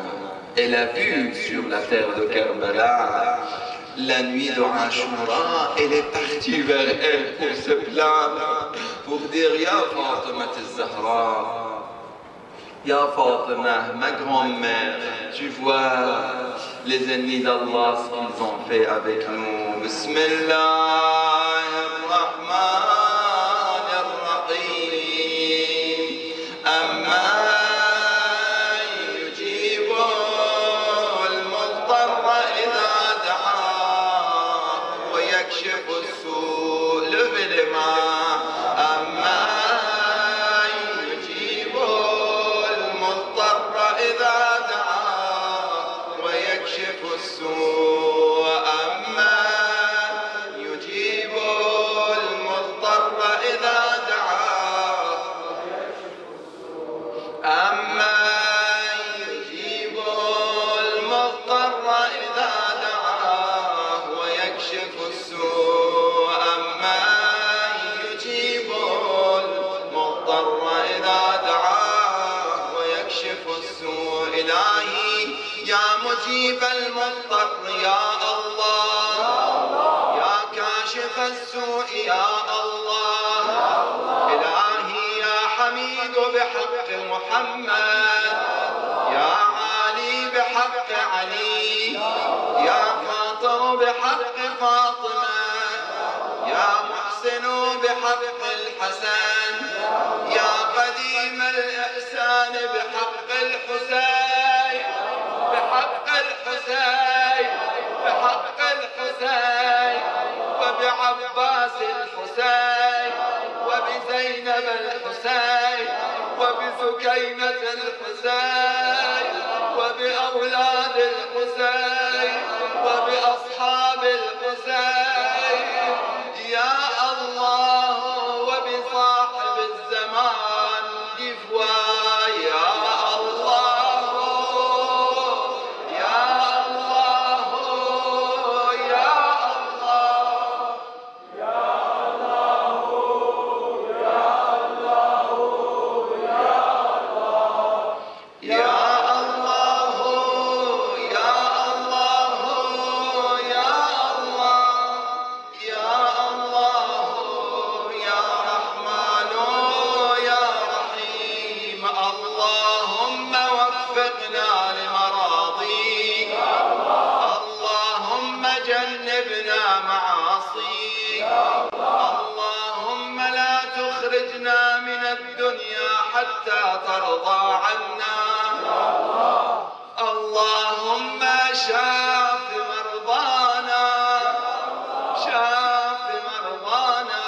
Elle a vu sur la terre de Karbala la nuit de Ashura. Elle est partie vers elle pour se plaindre, pour dire Ya Fatima al-Zahra, Ya Fatima, ma grand-mère, tu vois les ennemis d'Allah, ce qu'ils ont fait avec nous. Bismillahirrahmanirrahim. Amma يكشف السوء أما يجيب مجيب المضطر يا الله، يا كاشف السوء يا الله، إلهي يا حميد بحق محمد، يا عالي بحق علي، يا فاطر بحق فاطمة، يا محسن بحق الحسن، يا قديم الإحسان بحق الحسين، بحق الحسين، بحق الحسين، وبعباس الحسين، وبزينب الحسين، وبسكينة الحسين، وبأولاد الحسين، وبأصحاب الحسين يا الله، وبصاحب الزمان جفوا يا الله، يا الله، يا الله، يا الله، يا الله، يا الله، يا الله، يا الله، يا الله، يا الله، يا رحمن يا رحيم. اللهم وفقنا لمراضيك، اللهم جنبنا معاصيك، اللهم لا تخرجنا من الدنيا حتى ترضى عنا، اللهم شاف مرضانا، شاف مرضانا.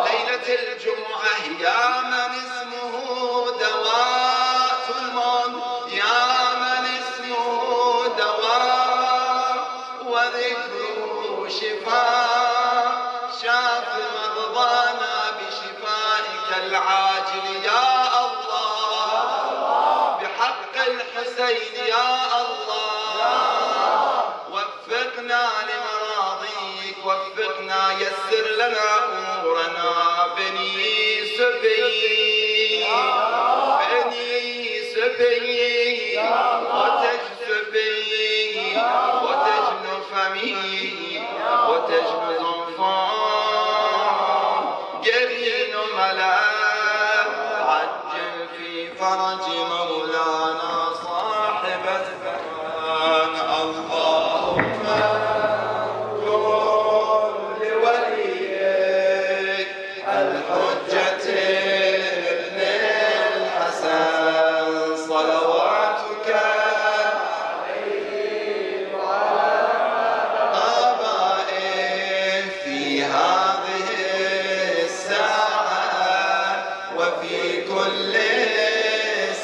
ليلة الجمعة يا من اسمه دواء الموت، يا من اسمه دواء وذكره شفاء، شاف مرضانا بشفائك العاجل يا الله، بحق الحسين يا الله. وفقنا لمراضيك، وفقنا، يسر لنا أمورنا. بني سبي، بني سبي، وتج سبي، وتجن فمي، وتجن زنفان، جرين ملا عجل في فرج مولانا صاحب الزمان. اللهم كن لوليك الحجة ابن الحسن صلواتك عليه وعلى آبائه في هذه الساعة وفي كل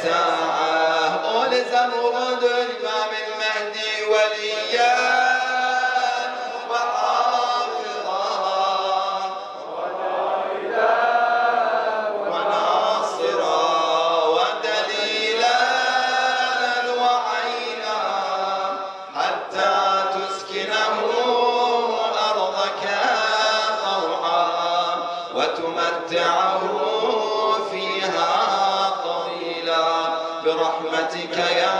ساعة. ألزم غد الإمام المهدي وليا وحافظا وناصرا ودليلا وعينا حتى تسكنه أرضك طوعا وتمتعه فيها طويلا برحمتك يا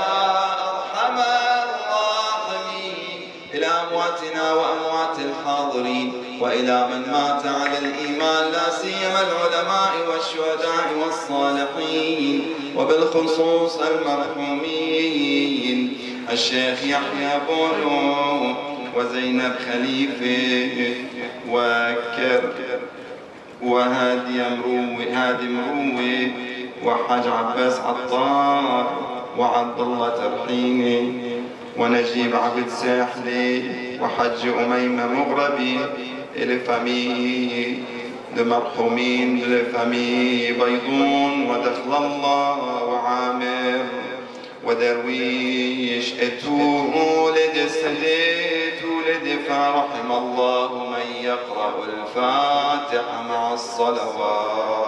أرحم الراحمين. إلى أمواتنا وأموات الحاضرين، وإلى من مات على الإيمان، لا سيما العلماء والشهداء والصالحين، وبالخصوص المرحومين الشيخ يحيى بولو وزينب خليفة وهادي مروي وحاج عباس عطار وعبد الله ترحيمي ونجيب عبد ساحلي وحج أميمة مغربي. الفامي المرحومين الفامي بيضون ودخل الله وعامر ودرويش ولد السديت ولد فرحم الله من يقرأ الفاتحة مع الصلوات.